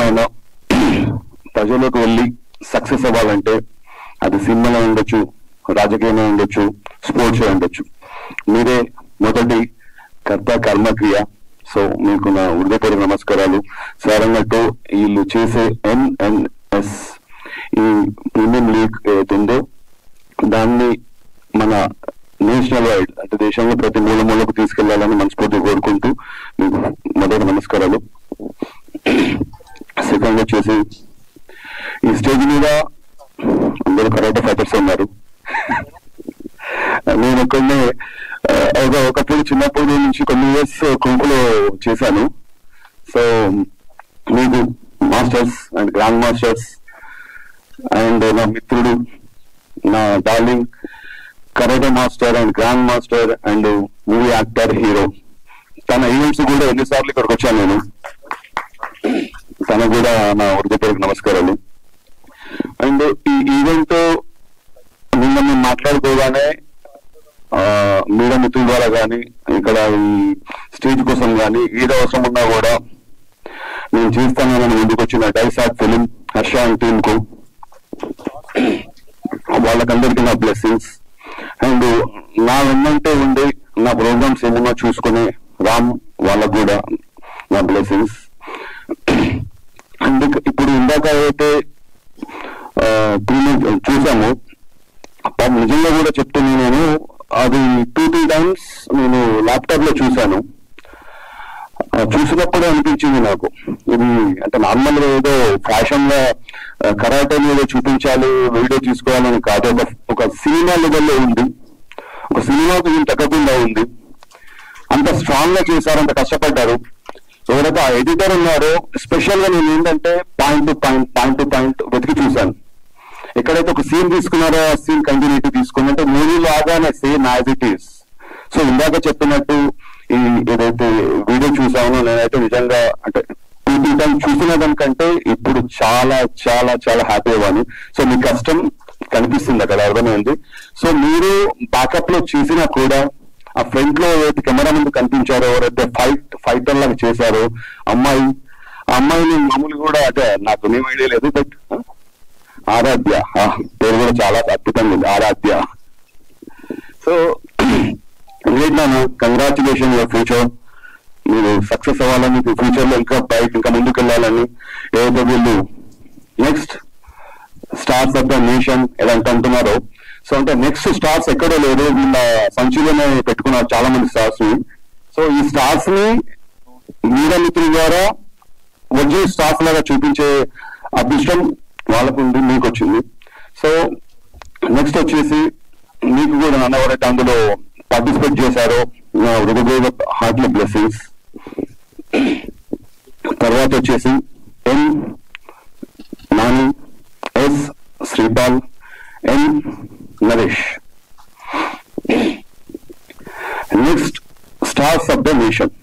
ఏమైనా ప్రజలకు వెళ్ళి సక్సెస్ అవ్వాలంటే అది సినిమాలో ఉండొచ్చు, రాజకీయంలో ఉండొచ్చు, స్పోర్ట్స్ ఉండొచ్చు. మీరే మొదటి కర్త కర్మక్రియ. సో మీకు నా హృదయపూర్వక నమస్కారాలు. సార్ అన్నట్టు వీళ్ళు చేసే ఎంఎన్ఎస్ ఈ ప్రీమియం లీగ్ ఏదైతుందో దాన్ని మన నేషనల్ వైడ్ అంటే దేశంలో ప్రతి మూలకు తీసుకెళ్లాలని మనస్ఫూర్తిగా కోరుకుంటూ మీకు మొదటి నమస్కారాలు. సెకండ్ వచ్చేసి ఈ స్టేజ్ మీద అందరూ కరాటే ఫైటర్స్ ఉన్నారు. నేను ఒక్కడే ఒకప్పుడు చిన్నప్పటి నుంచి కొన్ని ఇయర్స్ కుంకులో చేశాను. సో మీకు masters and grand masters and నా మిత్రుడు, నా darling karate master and grand master and movie actor, hero, తన ఈవెంట్స్ కూడా ఎన్నిసార్లు ఇక్కడికి వచ్చాను నేను. తనకు కూడా నా హృదయపూర్వక నమస్కారాలు. అండ్ ఈ ఈవెంట్ నిన్న మేము మాట్లాడుకోగానే మీడియా మిత్రుల ద్వారా కానీ ఇక్కడ ఈ స్టేజ్ కోసం కానీ ఏదో అవసరం ఉన్నా కూడా నేను చేస్తానని ముందుకు వచ్చిన డైసాట్ ఫిలిం, హర్ష అండ్ టీమ్ కు వాళ్ళకందరికీ నా బ్లెస్సింగ్స్. అండ్ నా వెన్నంటే ఉండి నా ప్రోగ్రామ్స్ ఏమన్నా చూసుకుని రామ్ వాళ్ళకు కూడా నా బ్లెస్సింగ్స్. అండ్ ఇప్పుడు ఇందాక అయితే చూసాము, నిజంగా కూడా చెప్తున్నాను, నేను అది 2-3 టైమ్స్ నేను ల్యాప్టాప్ లో చూశాను. చూసినప్పుడే అనిపించింది నాకు ఇది అంటే నార్మల్ గా ఏదో ఫ్యాషన్ గా కరాటే ఏదో చూపించాలి, వీడియో తీసుకోవాలని కాదు, ఒక సినిమా లెవెల్లో ఉంది, ఒక సినిమాకు ఏం తగ్గకుండా ఉంది. అంత స్ట్రాంగ్ గా చేశారు, అంత కష్టపడ్డారు. ఎవరైతే ఆ ఎడిటర్ ఉన్నారో స్పెషల్ గా నేను ఏంటంటే పాయింట్ టు పాయింట్ వెతికి చూశాను. ఎక్కడైతే ఒక సీన్ తీసుకున్నారో ఆ సీన్ కంటిన్యూటీ తీసుకుని అంటే మూవీ లాగానే same as it is. So ఇందాక చెప్పినట్టు ఈ ఏదైతే వీడియో చూసామో నేనైతే నిజంగా అంటే 2-3 టైమ్స్ చూసిన దానికంటే ఇప్పుడు చాలా చాలా చాలా హ్యాపీ అవ్వాను. సో మీ కష్టం కనిపిస్తుంది అక్కడ, అర్థమైంది. సో మీరు బ్యాకప్ లో చేసినా కూడా ఆ ఫ్రంట్ లో ఏదైతే కెమెరా ముందు కనిపించారో, ఎవరైతే ఫైటర్ లాగా చేశారో అమ్మాయిని మామూలు కూడా అంటే నాకు ఏం ఐడియా లేదు, బట్ ఆరాధ్య పేరు కూడా చాలా అద్భుతంగా ఉంది, ఆరాధ్య. సో గ్రేట్ నాన్న, కంగ్రాచులేషన్ యువర్ ఫ్యూచర్. మీరు సక్సెస్ అవ్వాలని, ఫ్యూచర్ లో ఇంకా ముందుకు వెళ్ళాలని, ఏదైతే వీళ్ళు next stars of the nation ఎలా అంటున్నారో, సో అంటే నెక్స్ట్ స్టార్స్ ఎక్కడో లేదు, వీళ్ళ సంచిలోనే పెట్టుకున్నారు చాలా మంది స్టార్స్ ని. సో ఈ స్టార్స్ ని మీడియా మిత్రుల ద్వారా ఒరిజినల్ స్టార్స్ లాగా చూపించే అదృష్టం వాళ్ళకు ఉంది, మీకు వచ్చింది. సో నెక్స్ట్ వచ్చేసి మీకు కూడా నన్ను ఎవరైతే అందులో పార్టిసిపేట్ చేశారో నా హృదయ హార్ట్లీ బ్లెస్సింగ్స్. తర్వాత వచ్చేసి N Nani, S Sripal, N Naresh. Next stars of the nation.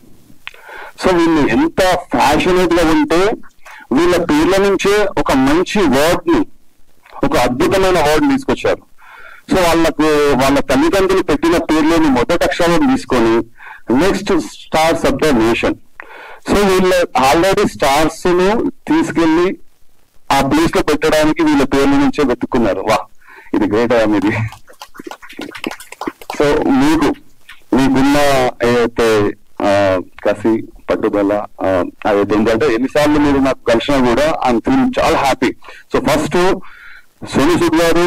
So వీళ్ళు ఎంత ఫ్యాషనేట్ గా ఉంటే వీళ్ళ పేర్ల నుంచే ఒక మంచి వర్డ్ ని, ఒక అద్భుతమైన వర్డ్ తీసుకొచ్చారు. సో వాళ్ళ తల్లిదండ్రులు పెట్టిన పేర్లోని మొదటి అక్షరాలను తీసుకొని next stars of the nation. So వీళ్ళ ఆల్రెడీ స్టార్స్ ను తీసుకెళ్లి ఆ ప్లేస్ లో పెట్టడానికి వీళ్ళ పేర్ల నుంచే వెతుక్కున్నారు. వా, ఇది గ్రేట్ ఇది. సో మీకున్న ఏదైతే కసి, పట్టుదల అదైతే ఏంటంటే ఎన్నిసార్లు మీరు నాకు కలిసినా కూడా ఐఎమ్ ఫీలింగ్ చాలా happy. So first Sonu Sood గారు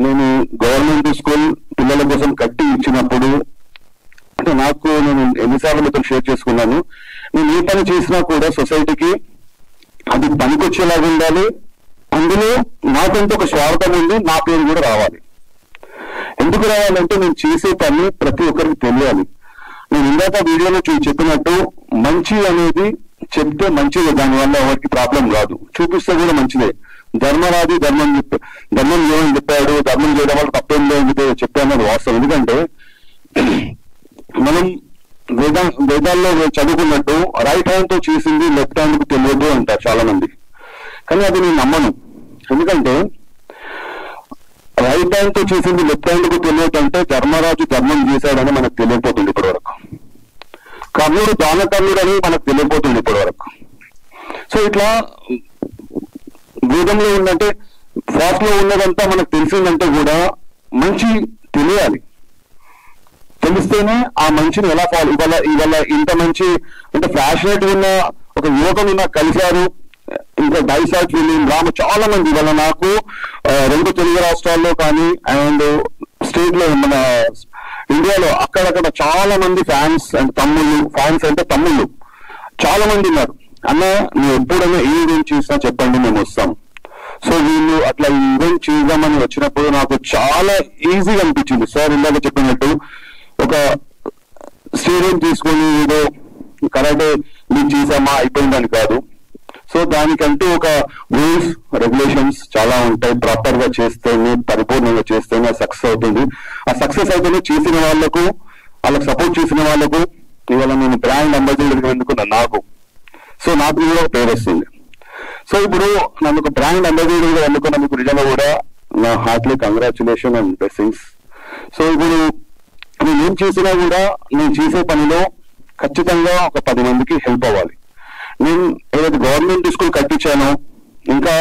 నేను గవర్నమెంట్ స్కూల్ పిల్లల కోసం కట్టి ఇచ్చినప్పుడు అంటే నేను ఎన్నిసార్లు మీతో షేర్ చేసుకున్నాను, నేను ఏ పని చేసినా కూడా సొసైటీకి అది పనికొచ్చేలాగా ఉండాలి, అందులో నాకంటూ ఒక స్వార్థం ఉంది, నా పేరు కూడా రావాలి. ఎందుకు రావాలంటే నేను చేసే పని ప్రతి ఒక్కరికి తెలియాలి. నేను ఇందాక వీడియోలో చెప్పినట్టు మంచి అనేది చెప్తే మంచిదే, దానివల్ల ఎవరికి ప్రాబ్లం రాదు, చూపిస్తే కూడా మంచిదే. ధర్మరాజు ధర్మం ఏమని చెప్పాడు, ధర్మం చేయడం వల్ల తప్పేం లేదు చెప్పానది వాస్తవం. ఎందుకంటే మనం వేదాల్లో చదువుకున్నట్టు రైట్ హ్యాండ్ తో చేసింది లెఫ్ట్ హ్యాండ్ కు తెలియదు అంటారు చాలా మంది, కానీ అది నేను నమ్మను. ఎందుకంటే రైట్ హ్యాండ్ తో చేసింది లెఫ్ట్ హ్యాండ్ కు తెలియదు అంటే ధర్మరాజు ధర్మం చేశాడని మనకు తెలియపోతుంది ఇప్పటి వరకు, కర్ణుడు దానకర్ణుడు అని మనకు తెలియపోతుంది ఇప్పటి వరకు. సో ఇట్లా వేదంలో ఉందంటే ఫాస్ట్ లో ఉన్నదంతా మనకు తెలిసిందంటే కూడా మంచి తెలియాలి, తెలిస్తేనే ఆ మంచిని ఎలా ఫాలో. ఇవాళ ఇంత మంచి అంటే ఫ్యాషనేట్ ఉన్న ఒక యువకులు నాకు కలిశారు, ఇంకా డైసాట్ ఫిలిం రామ చాలా మంది ఇవాళ నాకు 2 తెలుగు రాష్ట్రాల్లో కానీ అండ్ స్టేట్ లో మన ఇండియాలో అక్కడక్కడ చాలా మంది ఫ్యాన్స్ అంటే తమ్ముళ్ళు చాలా మంది ఉన్నారు. అన్న నువ్వు ఎప్పుడైనా ఏ ఈవెంట్ చేసినా చెప్పండి మేము వస్తాం. సో వీళ్ళు అట్లా ఈవెంట్ చేద్దామని వచ్చినప్పుడు నాకు చాలా ఈజీగా అనిపించింది. సార్ ఇందాక చెప్పినట్టు ఒక స్టేడియం తీసుకొని ఏదో కరాటే మీరు చేసామా అయిపోయిందని కాదు. సో దానికంటూ ఒక రూల్స్ రెగ్యులేషన్స్ చాలా ఉంటాయి. ప్రాపర్ గా చేస్తేనే, పరిపూర్ణంగా చేస్తేనే సక్సెస్ అవుతుంది. ఆ సక్సెస్ అయితేనే చేసిన వాళ్ళకు, వాళ్ళకి సపోర్ట్ చేసిన వాళ్ళకు ఇవాళ నేను బ్రాండ్ అంబాసిడర్ ఎందుకున్నా నాకు. సో నాకు కూడా ఒక పేరు వస్తుంది. సో ఇప్పుడు నన్ను ఒక బ్రాండ్ అంబాసిడర్ గా ఎన్నుకున్నందుకు నిజంగా కూడా నా heartly congratulation and blessings. So ఇప్పుడు నేను ఏం చేసినా కూడా నేను చేసే పనిలో ఖచ్చితంగా ఒక 10 మందికి హెల్ప్ అవ్వాలి. నేను ఏదైతే గవర్నమెంట్ స్కూల్ కట్టించానో ఇంకా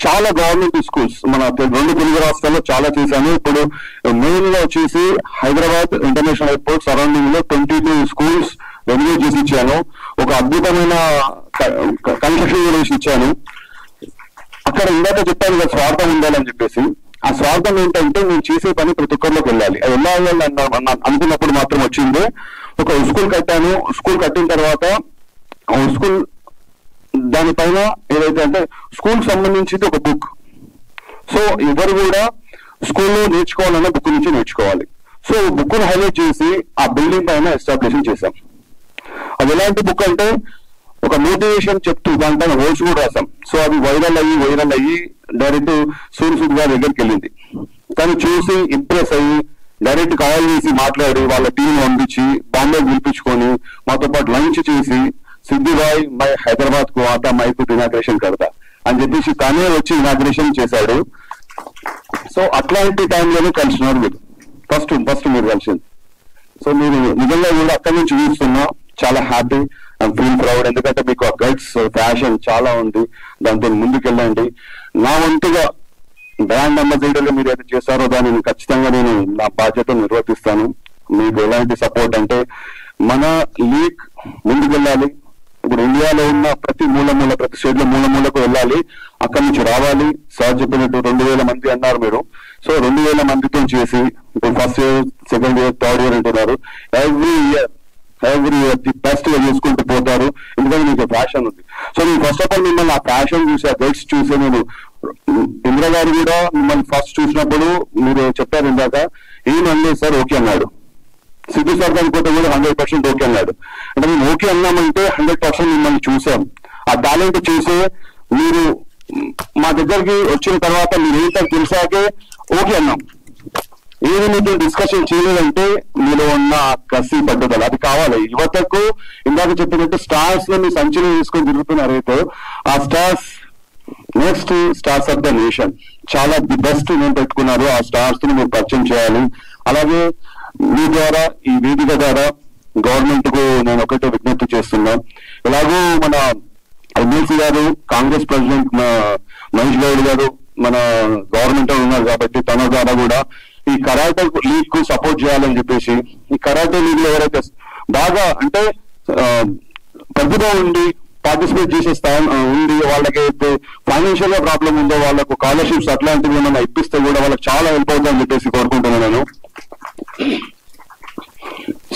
చాలా గవర్నమెంట్ స్కూల్స్ మన 2 తెలుగు రాష్ట్రాల్లో చాలా చేశాను. ఇప్పుడు మెయిన్ గా వచ్చేసి హైదరాబాద్ ఇంటర్నేషనల్ ఎయిర్పోర్ట్ సరౌండింగ్ లో 22 స్కూల్స్ రెన్యూవేట్ చేసి ఇచ్చాను. ఒక అద్భుతమైన కన్స్ట్రక్షన్ కూడా చేసి ఇచ్చాను. అక్కడ ఇందాక చెప్పాను కదా స్వార్థం ఉండాలని చెప్పేసి. ఆ స్వార్థం ఏంటంటే నేను చేసే పని ప్రతి ఒక్కరిలోకి వెళ్ళాలి. అది ఎలా వెళ్ళాలి అనుకున్నప్పుడు మాత్రం వచ్చింది. ఒక స్కూల్ కట్టాను. స్కూల్ కట్టిన తర్వాత ఆ స్కూల్ దానిపైన ఏదైతే అంటే స్కూల్ సంబంధించింది ఒక బుక్. సో ఎవరు కూడా స్కూల్లో నేర్చుకోవాలన్న బుక్ నుంచి నేర్చుకోవాలి. సో బుక్ ను హైలైట్ చేసి ఆ బిల్డింగ్ పైన ఎస్టాబ్లిషన్ చేశాం. అది ఎలాంటి బుక్ అంటే ఒక మోటివేషన్ చెప్తూ దానిపైన వర్డ్స్ కూడా రాసాం. సో అది వైరల్ అయ్యి డైరెక్ట్ సూర్యసుద్ గారి దగ్గరికి వెళ్ళింది. తను చూసి ఇంప్రెస్ అయ్యి డైరెక్ట్ కాల్ చేసి మాట్లాడి వాళ్ళ టీం పంపించి బాంబే పిలిపించుకొని మాతో పాటు లంచ్ చేసి సిద్ధిబాయ్ మై హైదరాబాద్ కు ఆతా మైకు ఇనాగ్రేషన్ కడతా అని చెప్పేసి తనే వచ్చి ఇనాగ్రేషన్ చేశాడు. సో అట్లాంటి టైంలోనే కలిసినారు మీరు ఫస్ట్ మీరు కలిసింది. సో మీరు నిజంగా కూడా అక్కడి నుంచి చూస్తున్నా చాలా హ్యాపీ అండ్ ఫీల్ ప్రౌడ్. ఎందుకంటే మీకు ఆ గైడ్స్ ఫ్యాషన్ చాలా ఉంది, దాంతో ముందుకెళ్ళండి. నా వంతుగా బ్రాండ్ అంబాసిడర్లు మీరు ఏదైతే చేస్తారో దానిని ఖచ్చితంగా నేను నా బాధ్యతను నిర్వర్తిస్తాను. మీకు ఎలాంటి సపోర్ట్ అంటే మన లీగ్ ముందుకెళ్ళాలి. ఇప్పుడు ఇండియాలో ఉన్న ప్రతి ప్రతి స్టేట్ లో మూలకు వెళ్ళాలి, అక్కడి నుంచి రావాలి. సార్ చెప్పినట్టు 2000 మంది అన్నారు మీరు. సో 2000 మందితో చేసి ఇప్పుడు first year, second year, third year అంటున్నారు. ఎవ్రీ ఇయర్ ది బెస్ట్ గా చేసుకుంటూ పోతారు. ఎందుకంటే మీకు ఫ్యాషన్ ఉంది. సో నేను ఫస్ట్ ఆఫ్ ఆల్ మిమ్మల్ని ఆ ఫ్యాషన్ చూసి ఆ గైడ్స్ చూసి నేను ఇంద్ర గారు కూడా మిమ్మల్ని ఫస్ట్ చూసినప్పుడు మీరు చెప్పారు ఇందాక ఏమనలేదు సార్ ఓకే అన్నాడు. సిద్ధు సార్ అనుకుంటే కూడా 100% ఓకే అన్నాడు. అంటే మేము ఓకే అన్నామంటే 100% మిమ్మల్ని చూసాం. ఆ టాలెంట్ చూసే మీరు మా దగ్గరికి వచ్చిన తర్వాత మీరు ఏంటో తెలిసాకే ఓకే అన్నాం. ఏది మీతో డిస్కషన్ చేయలేదంటే మీలో ఉన్న కసి పట్టుదల అది కావాలి యువతకు. ఇందాక చెప్పినట్టు స్టార్స్ లో మీ సంచలనం తీసుకొని తిరుగుతున్నారైతే ఆ stars next stars of the nation చాలా ది బెస్ట్ నేను పెట్టుకున్నారు. ఆ స్టార్స్ ని మీరు పరిచయం చేయాలి. అలాగే మీ ద్వారా ఈ వేదిక ద్వారా గవర్నమెంట్ కు నేను ఒకటే విజ్ఞప్తి చేస్తున్నా. ఎలాగో మన ఎమ్మెల్సీ గారు కాంగ్రెస్ ప్రెసిడెంట్ మహేష్ గౌడ్ గారు మన గవర్నమెంట్ ఉన్నారు కాబట్టి తన ద్వారా కూడా ఈ కరాటే లీగ్ కు సపోర్ట్ చేయాలని చెప్పేసి ఈ కరాటే లీగ్ లో ఎవరైతే బాగా అంటే ప్రతిభ ఉండి పార్టిసిపేట్ చేసే స్థాయి ఉంది, వాళ్ళకి ఫైనాన్షియల్ గా ప్రాబ్లం ఉందో వాళ్ళకు స్కాలర్షిప్స్ అట్లాంటివి ఏమైనా ఇప్పిస్తే కూడా వాళ్ళకి చాలా హెల్ప్ అవుతుందని చెప్పేసి కోరుకుంటున్నాను నేను.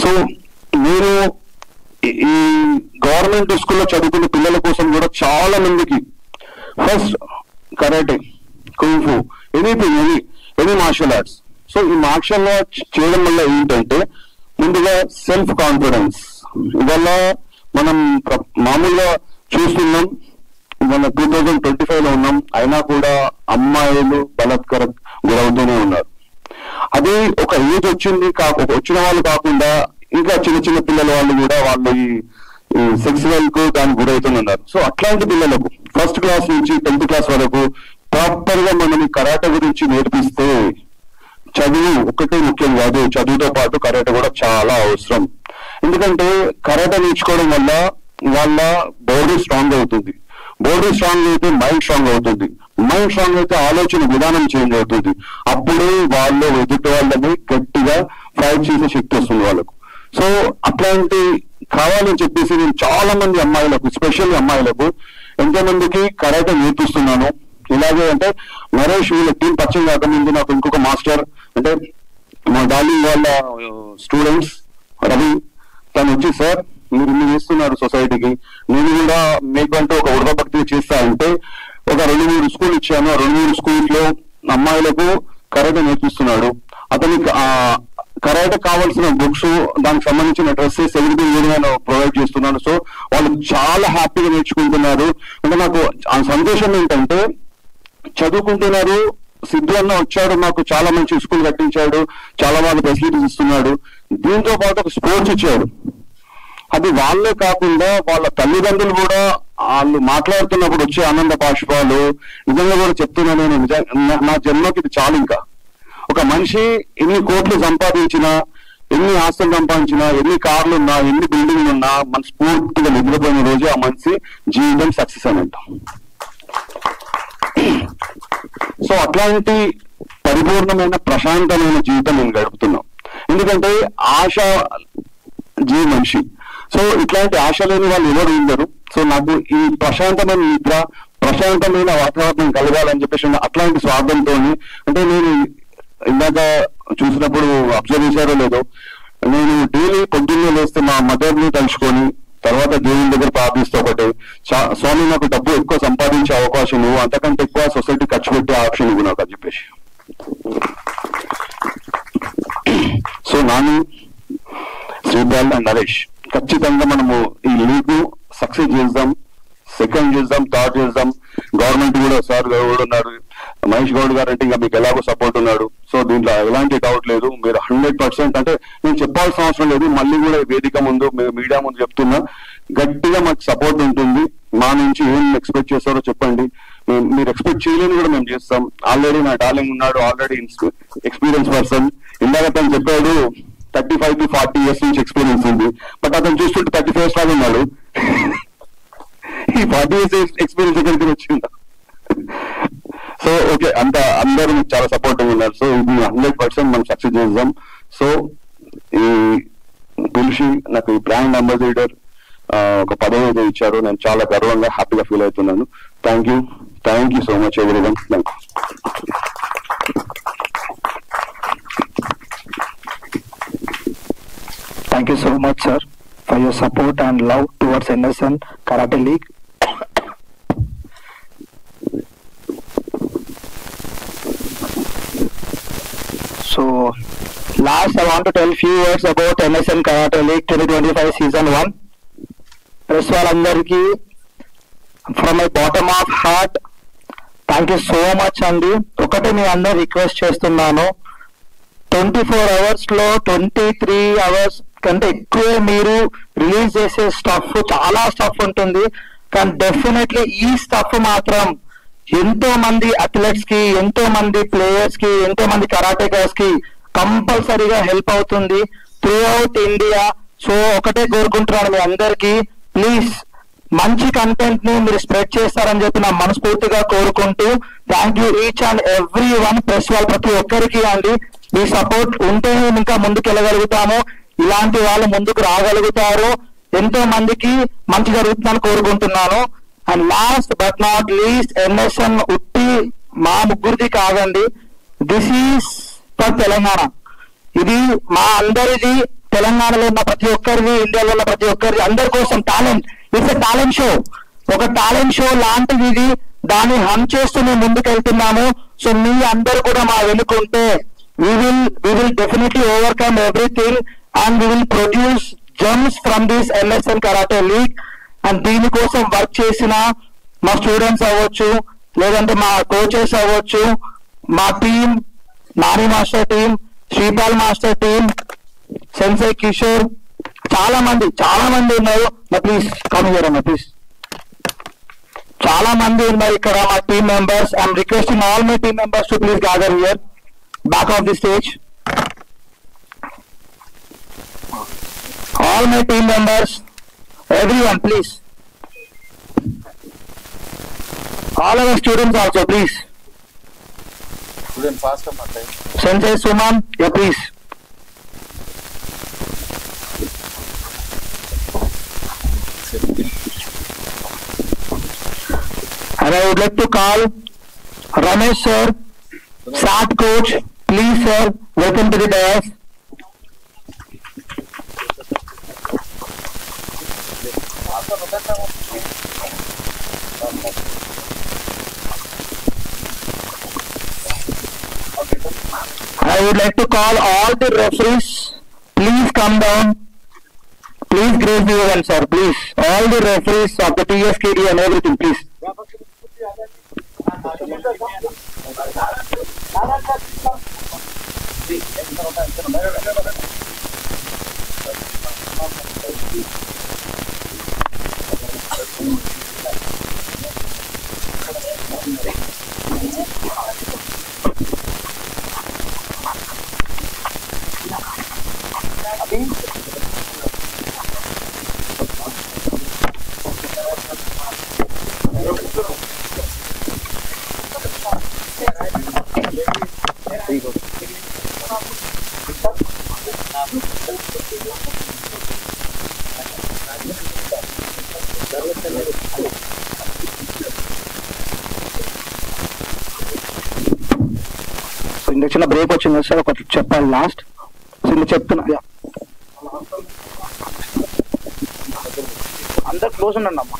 సో నేను ఈ గవర్నమెంట్ స్కూల్లో చదువుకున్న పిల్లల కోసం కూడా చాలా మందికి first karate, kung fu, any martial arts. So ఈ మార్షల్ ఆర్ట్స్ చేయడం వల్ల ఏంటంటే ముందుగా సెల్ఫ్ కాన్ఫిడెన్స్. ఇవల్ల మనం మామూలుగా చూస్తున్నాం, మన 2025 లో ఉన్నాం, అయినా కూడా అమ్మాయిలు బలాత్కారం గురవుతూనే ఉన్నారు. అది ఒక ఏజ్ వచ్చిన వాళ్ళు కాకుండా ఇంకా చిన్న పిల్లల వాళ్ళు కూడా వాళ్ళు ఈ సెక్సువల్ కు దానికి గురవుతున్నారు. సో అట్లాంటి పిల్లలకు ఫస్ట్ క్లాస్ నుంచి 10th క్లాస్ వరకు ప్రాపర్ గా మనం ఈ కరాటే గురించి నేర్పిస్తే చదువు ఒకటే ముఖ్యం కాదు, చదువుతో పాటు కరాటే కూడా చాలా అవసరం. ఎందుకంటే కరాటే నేర్చుకోవడం వల్ల వాళ్ళ బాడీ స్ట్రాంగ్ అవుతుంది, బాడీ స్ట్రాంగ్ అయితే మైండ్ స్ట్రాంగ్ అవుతుంది, మైండ్ స్ట్రాంగ్ అయితే ఆలోచన విధానం చేంజ్ అవుతుంది. అప్పుడు వాళ్ళు ఎదుటి వాళ్ళని గట్టిగా ఫైట్ చేసే శక్తి వస్తుంది వాళ్ళకు. సో అట్లాంటి కావాలని చెప్పేసి నేను చాలా మంది అమ్మాయిలకు, స్పెషల్లీ అమ్మాయిలకు ఎంతో మందికి కరాటే నేర్పిస్తున్నాను. ఇలాగే అంటే నరేష్ వీళ్ళ టీం పరిచయం కాకముందు నాకు ఇంకొక మాస్టర్ అంటే మా డార్లింగ్ వాళ్ళ స్టూడెంట్స్ రవి, తను వచ్చి సార్ మీరు ఇన్ని చేస్తున్నారు సొసైటీకి, నేను కూడా మీకంటూ ఒక ఉడకభక్తి చేస్తా అంటే ఒక 2-3 స్కూల్ ఇచ్చాను. ఆ 2-3 స్కూల్స్ లో అమ్మాయిలకు కరాటే నేర్పిస్తున్నాడు. అతనికి కరాటే కావాల్సిన బుక్స్, దానికి సంబంధించిన డ్రెస్సెస్, ఎవ్రీథింగ్ నేను ప్రొవైడ్ చేస్తున్నాను. సో వాళ్ళు చాలా హ్యాపీగా నేర్చుకుంటున్నారు. అంటే నాకు ఆ సంతోషం ఏంటంటే చదువుకుంటున్నారు, సిద్ధు అన్న వచ్చాడు, మాకు చాలా మంచి స్కూల్ కట్టించాడు, చాలా బాగా ఫెసిలిటీస్ ఇస్తున్నాడు, దీంతో పాటు ఒక స్పోర్ట్స్ ఇచ్చాడు. అది వాళ్ళే కాకుండా వాళ్ళ తల్లిదండ్రులు కూడా వాళ్ళు మాట్లాడుతున్నప్పుడు వచ్చే ఆనంద బాష్పాలు నిజంగా కూడా చెప్తున్నా నేను, నా జన్మకి ఇది చాలు. ఇంకా ఒక మనిషి ఎన్ని కోట్లు సంపాదించినా, ఎన్ని ఆస్తులు సంపాదించినా, ఎన్ని కార్లు ఉన్నా, ఎన్ని బిల్డింగ్లు ఉన్నా, మనస్ఫూర్తిగా నిద్రపోయిన రోజు ఆ మనిషి జీవితం సక్సెస్ అని అంటాం. సో అట్లాంటి పరిపూర్ణమైన ప్రశాంతమైన జీవితం నేను గడుపుతున్నాం. ఎందుకంటే ఆశ జీవి మనిషి. సో ఇట్లాంటి ఆశ లేని వాళ్ళు ఎవరు ఉండరు. సో నాకు ఈ ప్రశాంతమైన నిద్ర, ప్రశాంతమైన వాతావరణం కలగాలని చెప్పేసి అట్లాంటి స్వార్థంతో, అంటే నేను ఇందాక చూసినప్పుడు అబ్జర్వ్ చేశారో లేదో, నేను డైలీ పొద్దున్నే లేస్తే మా మదర్ని తలుచుకొని తర్వాత దేవుని దగ్గర ప్రార్థిస్తూ ఒకటి, స్వామి నాకు డబ్బు ఎక్కువ సంపాదించే అవకాశం నువ్వు, అంతకంటే ఎక్కువ సొసైటీ ఖర్చు పెట్టే ఆప్షన్ ఇవ్వు నాకు అని చెప్పేసి. సో నాని, శ్రీపాల్ అండ్ నరేష్ ఖచ్చితంగా మనము ఈ లీగ్ సక్సెస్ చేద్దాం, సెకండ్ చేద్దాం, థర్డ్ చేద్దాం. గవర్నమెంట్ కూడా సార్ కూడా ఉన్నారు, మహేష్ గౌడ్ గారు అంటే ఇంకా మీకు ఎలాగో సపోర్ట్ ఉన్నాడు. సో దీంట్లో ఎలాంటి డౌట్ లేదు. మీరు 100% అంటే నేను చెప్పాల్సిన అవసరం లేదు, మళ్ళీ కూడా వేదిక ముందు మీడియా ముందు చెప్తున్నా, గట్టిగా మాకు సపోర్ట్ ఉంటుంది. మా నుంచి ఏం ఎక్స్పెక్ట్ చేస్తారో చెప్పండి, మీరు ఎక్స్పెక్ట్ చేయలేని కూడా మేము చేస్తాం. ఆల్రెడీ నా డార్లింగ్ ఉన్నాడు, ఆల్రెడీ ఎక్స్పీరియన్స్ పర్సన్. ఇందాక తను చెప్పాడు 35 to 40 years నుంచి ఎక్స్పీరియన్స్ ఉంది, బట్ అతను చూస్తుంటే 35 లాగా ఉన్నాడు. ఈ 40 years ఎక్స్పీరియన్స్ ఎక్కడికి వచ్చిందా? సో ఓకే, అందరూ చాలా సపోర్టివ్ ఉన్నారు. సో ఇది 100% మనం సక్సెస్ చేద్దాం. సో ఈ తులసి నాకు ఈ బ్రాండ్ అంబాసిడర్ ఒక పదవి అయితే ఇచ్చారు, నేను చాలా గర్వంగా హ్యాపీగా ఫీల్ అవుతున్నాను. Thank you so much everyone. Thank you so much, sir, for your support and love towards NSN Karate League. So, last I want to tell few words about NSN Karate League 2025 Season 1. Press వాళ్ళందరికీ from my bottom of heart, thank you so much అండి. ఒకటే మీ అందరు request చేస్తున్నాను, 24 hours లో 23 hours కంటే ఎక్కువ మీరు release చేసే స్టఫ్, చాలా స్టఫ్ ఉంటుంది, కానీ డెఫినెట్లీ ఈ స్టఫ్ మాత్రం ఎంతో మంది అథ్లెట్స్ కి, ఎంతో మంది ప్లేయర్స్ కి, ఎంతో మంది కరాటేకర్స్ కి కంపల్సరీగా హెల్ప్ అవుతుంది త్రూ అవుట్ ఇండియా. సో ఒకటే కోరుకుంటున్నాను మీ అందరికి, ప్లీజ్ మంచి కంటెంట్ ని మీరు స్ప్రెడ్ చేస్తారని చెప్పి నా మనస్ఫూర్తిగా కోరుకుంటూ, thank you each and every one. Press వాళ్ళు ప్రతి ఒక్కరికి అండి, మీ సపోర్ట్ ఉంటే ఇంకా ముందుకు వెళ్ళగలుగుతాము, ఇలాంటి వాళ్ళు ముందుకు రాగలుగుతారు, ఎంతో మందికి మంచి జరుగుతుందని కోరుకుంటున్నాను. And last but not least, NSN ఉట్టి మా ముగ్గురిది కాదండి, దిస్ ఈస్ ఫర్ తెలంగాణ. ఇది మా అందరిది, తెలంగాణలో ఉన్న ప్రతి ఒక్కరిది, ఇండియాలో ఉన్న ప్రతి ఒక్కరిది, అందరి కోసం talent. It's a talent show, ఒక టాలెంట్ షో లాంటిది ఇది. దాన్ని హమ్ చేస్తూ మేము ముందుకు వెళ్తున్నాము. సో మీ అందరు కూడా మా వెనుకుంటే we will definitely overcome everything and we will produce gems from this NSN Karate League. And దీని కోసం వర్క్ చేసిన మా స్టూడెంట్స్ అవ్వచ్చు, లేదంటే మా కోచెస్ అవ్వచ్చు, మా team, Nani master team, Sripal master team, sensei Kishore, చాలా మంది ఉన్నారు. ప్లీజ్ కమ్ హియర్ అన్న, ప్లీజ్. చాలా మంది ఉన్నారు ఇక్కడ మా team members. I'm requesting all my team members to please gather here back of the stage. All my team members, everyone please. All our students also, please. Student fast up. Sensei Suman, yeah, please. And I would like to call Ramesh sir, SAT coach. Please sir, welcome to the dais. I would like to call all the referees. Please come down. Please grace the event, sir. Please. All the referees of the TSKD and everything, please. So ఇందుకు చిన్న break వచ్చింది sir, ఒకటి చెప్పాలి last. So ఇందుకు చెప్తున్నా, అందరు close ఉండండి అమ్మా.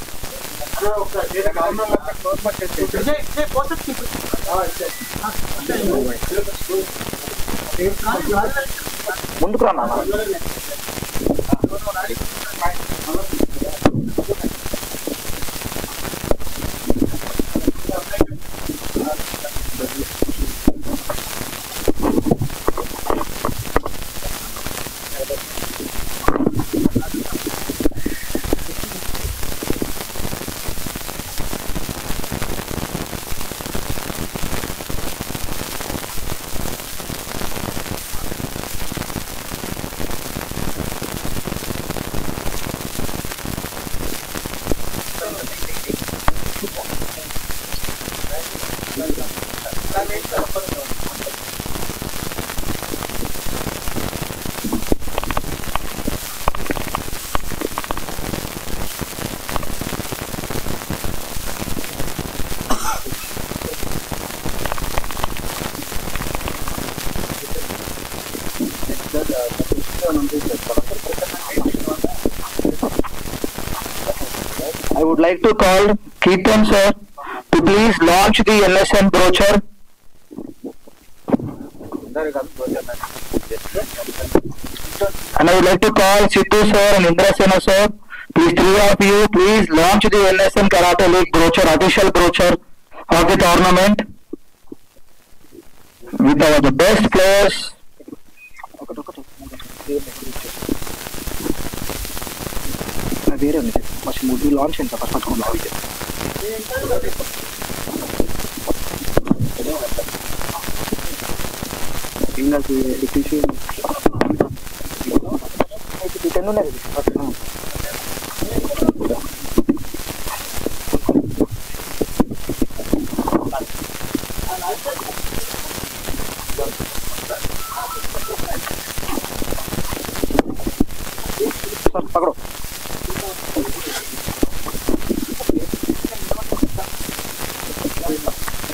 ముందుకు రా నాన్న. I would like to call Keaton sir to please launch the NSN brochure. And I would like to call Sidhu sir and Indrasena sir. Please, three of you, please launch the NSN Karate League brochure, official brochure of the tournament with the best players. వేరే ఉంది first movie launch అయింది first పట్టుకుని launch ten ఉన్నది పకడో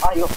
అయ్యో